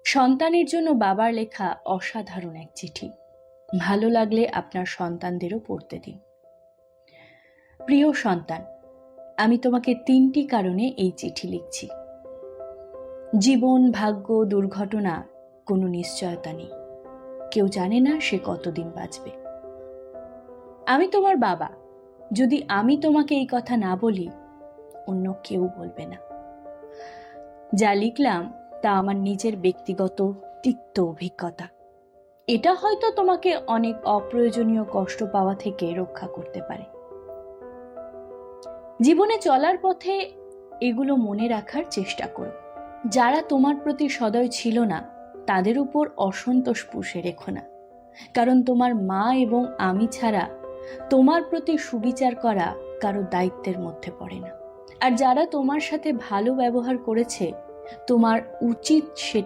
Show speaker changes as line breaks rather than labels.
সন্তানের জন্য বাবার লেখা অসাধারণ এক চিঠি। ভালো লাগলে আপনার সন্তানদেরও পড়তে দিন। প্রিয় সন্তান, আমি তোমাকে 3টি কারণে এই চিঠি লিখছি। জীবন, ভাগ্য, দুর্ঘটনা কোনো নিশ্চয়তা নেই। কেউ জানে না সে কতদিন বাঁচবে। আমি তোমার বাবা। যদি আমি তোমাকে এই কথা না বলি, অন্য কেউ বলবে না। যা লিখলাম তা আমার নিজের ব্যক্তিগত তিক্ত অভিজ্ঞতা। এটা হয়তো তোমাকে অনেক অপ্রয়োজনীয় কষ্ট পাওয়া থেকে রক্ষা করতে পারে। জীবনে চলার পথে এগুলো মনে রাখার চেষ্টা করো। যারা তোমার প্রতি সদয় ছিল না, তাদের উপর অসন্তোষ পুষে রেখো না। কারণ তোমার মা এবং আমি ছাড়া তোমার প্রতি সুবিচার করা কারো দায়িত্বের মধ্যে পড়ে না। আর যারা তোমার সাথে ভালো ব্যবহার করেছে, তোমার উচিত